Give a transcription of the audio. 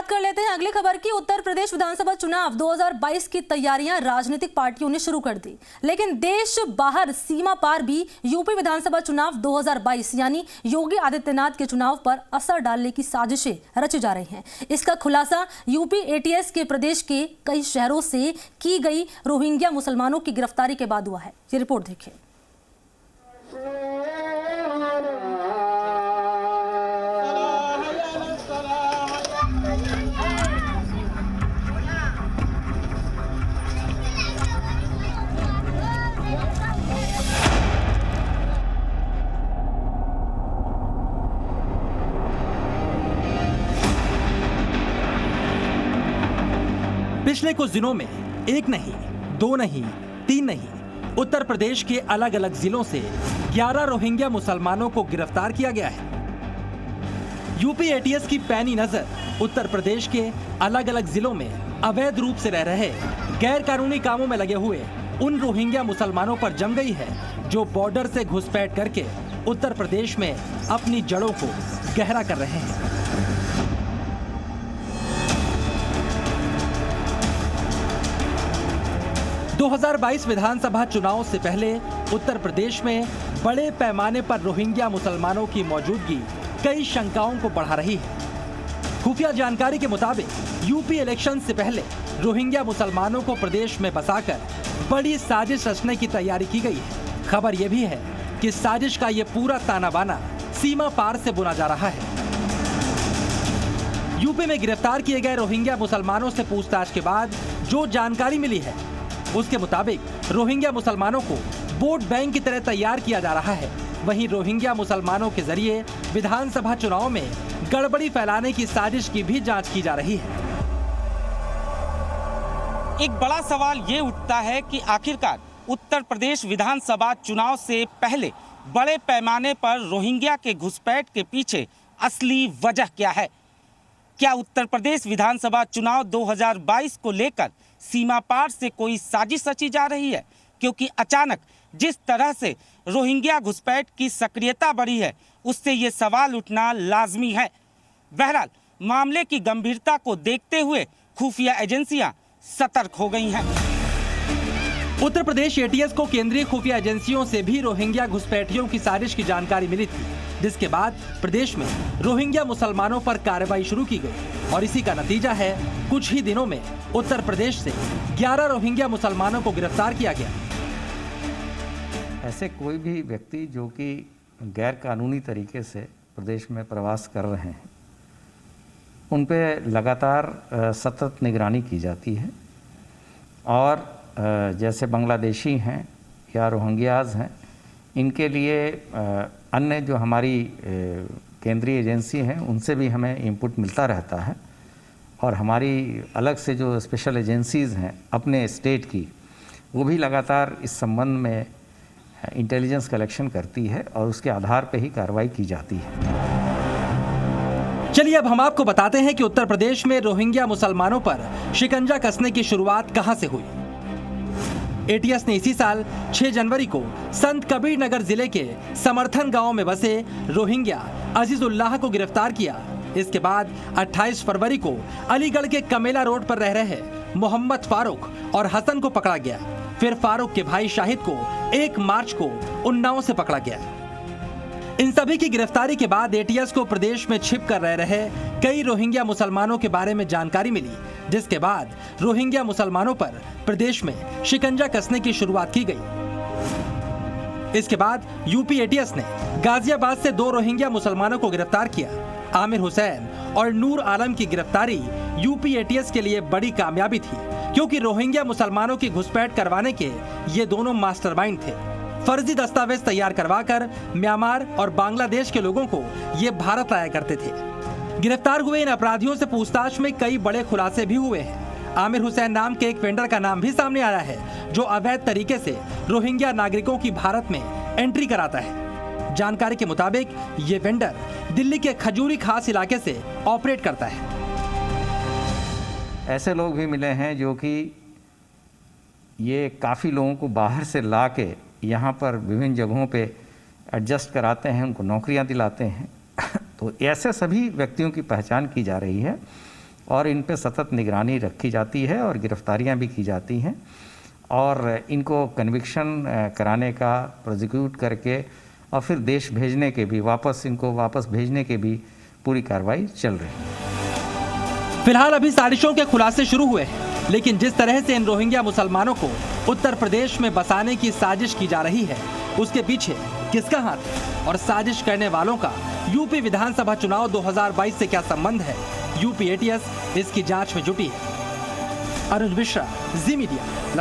बात कर लेते हैं अगली खबर की। उत्तर प्रदेश विधानसभा चुनाव 2022 की तैयारियां राजनीतिक पार्टियों ने शुरू कर दी, लेकिन देश बाहर सीमा पार भी यूपी विधानसभा चुनाव 2022 यानी योगी आदित्यनाथ के चुनाव पर असर डालने की साजिशें रची जा रही हैं। इसका खुलासा यूपी एटीएस के प्रदेश के कई शहरों से की गई रोहिंग्या मुसलमानों की गिरफ्तारी के बाद हुआ है। ये रिपोर्ट देखिए। पिछले कुछ दिनों में एक नहीं, दो नहीं, तीन नहीं, उत्तर प्रदेश के अलग अलग जिलों से 11 रोहिंग्या मुसलमानों को गिरफ्तार किया गया है। यूपी एटीएस की पैनी नजर उत्तर प्रदेश के अलग अलग जिलों में अवैध रूप से रह रहे गैर कानूनी कामों में लगे हुए उन रोहिंग्या मुसलमानों पर जम गई है जो बॉर्डर से घुसपैठ करके उत्तर प्रदेश में अपनी जड़ों को गहरा कर रहे हैं। दो 2022 विधानसभा चुनाव से पहले उत्तर प्रदेश में बड़े पैमाने पर रोहिंग्या मुसलमानों की मौजूदगी कई शंकाओं को बढ़ा रही है। खुफिया जानकारी के मुताबिक यूपी इलेक्शन से पहले रोहिंग्या मुसलमानों को प्रदेश में बसाकर बड़ी साजिश रचने की तैयारी की गई है। खबर यह भी है कि साजिश का यह पूरा ताना बाना सीमा पार से बुना जा रहा है। यूपी में गिरफ्तार किए गए रोहिंग्या मुसलमानों से पूछताछ के बाद जो जानकारी मिली है उसके मुताबिक रोहिंग्या मुसलमानों को वोट बैंक की तरह तैयार किया जा रहा है। वहीं रोहिंग्या मुसलमानों के जरिए विधानसभा चुनाव में गड़बड़ी फैलाने की साजिश की भी जांच की जा रही है। एक बड़ा सवाल ये उठता है कि आखिरकार उत्तर प्रदेश विधानसभा चुनाव से पहले बड़े पैमाने पर रोहिंग्या के घुसपैठ के पीछे असली वजह क्या है? क्या उत्तर प्रदेश विधानसभा चुनाव 2022 को लेकर सीमा पार से कोई साजिश रची जा रही है? क्योंकि अचानक जिस तरह से रोहिंग्या घुसपैठ की सक्रियता बढ़ी है उससे ये सवाल उठना लाजमी है। बहरहाल मामले की गंभीरता को देखते हुए खुफिया एजेंसियां सतर्क हो गई हैं। उत्तर प्रदेश एटीएस को केंद्रीय खुफिया एजेंसियों से भी रोहिंग्या घुसपैठियों की साजिश की जानकारी मिली थी, जिसके बाद प्रदेश में रोहिंग्या मुसलमानों पर कार्रवाई शुरू की गई और इसी का नतीजा है कुछ ही दिनों में उत्तर प्रदेश से 11 रोहिंग्या मुसलमानों को गिरफ्तार किया गया। ऐसे कोई भी व्यक्ति जो कि गैर कानूनी तरीके से प्रदेश में प्रवास कर रहे हैं उन पे लगातार सतत निगरानी की जाती है और जैसे बांग्लादेशी हैं या रोहिंग्याज हैं इनके लिए अन्य जो हमारी केंद्रीय एजेंसी हैं उनसे भी हमें इनपुट मिलता रहता है और हमारी अलग से जो स्पेशल एजेंसीज़ हैं अपने स्टेट की वो भी लगातार इस संबंध में इंटेलिजेंस कलेक्शन करती है और उसके आधार पर ही कार्रवाई की जाती है। चलिए अब हम आपको बताते हैं कि उत्तर प्रदेश में रोहिंग्या मुसलमानों पर शिकंजा कसने की शुरुआत कहां से हुई। एटीएस ने इसी साल 6 जनवरी को संत कबीर नगर जिले के समर्थन गांव में बसे रोहिंग्या अजीजुल्लाह को गिरफ्तार किया। इसके बाद 28 फरवरी को अलीगढ़ के कमेला रोड पर रह रहे मोहम्मद फारूक और हसन को पकड़ा गया। फिर फारूक के भाई शाहिद को 1 मार्च को उन्नाव से पकड़ा गया। इन सभी की गिरफ्तारी के बाद एटीएस को प्रदेश में छिप कर रह रहे कई रोहिंग्या मुसलमानों के बारे में जानकारी मिली, जिसके बाद रोहिंग्या मुसलमानों पर प्रदेश में शिकंजा कसने की शुरुआत की गई। इसके बाद यूपी एटीएस ने गाजियाबाद से 2 रोहिंग्या मुसलमानों को गिरफ्तार किया। आमिर हुसैन और नूर आलम की गिरफ्तारी यूपी एटीएस के लिए बड़ी कामयाबी थी, क्योंकि रोहिंग्या मुसलमानों की घुसपैठ करवाने के ये दोनों मास्टरमाइंड थे। फर्जी दस्तावेज तैयार करवाकर म्यांमार और बांग्लादेश के लोगों को ये भारत लाया करते थे। गिरफ्तार हुए इन अपराधियों से पूछताछ में कई बड़े खुलासे भी हुए हैं। आमिर हुसैन नाम के एक वेंडर का नाम भी सामने आया है जो अवैध तरीके से रोहिंग्या नागरिकों की भारत में एंट्री कराता है। जानकारी के मुताबिक ये वेंडर दिल्ली के खजूरी खास इलाके से ऑपरेट करता है। ऐसे लोग भी मिले हैं जो कि ये काफ़ी लोगों को बाहर से ला के यहाँ पर विभिन्न जगहों पे एडजस्ट कराते हैं, उनको नौकरियाँ दिलाते हैं। तो ऐसे सभी व्यक्तियों की पहचान की जा रही है और इन पे सतत निगरानी रखी जाती है और गिरफ्तारियां भी की जाती हैं और इनको कन्विक्शन कराने का, प्रोसिक्यूट करके और फिर देश भेजने के भी, इनको वापस भेजने के भी पूरी कार्रवाई चल रही है। फिलहाल अभी साजिशों के खुलासे शुरू हुए हैं, लेकिन जिस तरह से इन रोहिंग्या मुसलमानों को उत्तर प्रदेश में बसाने की साजिश की जा रही है, उसके पीछे किसका हाथ है और साजिश करने वालों का यूपी विधानसभा चुनाव 2022 से क्या संबंध है, यूपी एटीएस इसकी जांच में जुटी है। अरुण मिश्रा, जी मीडिया।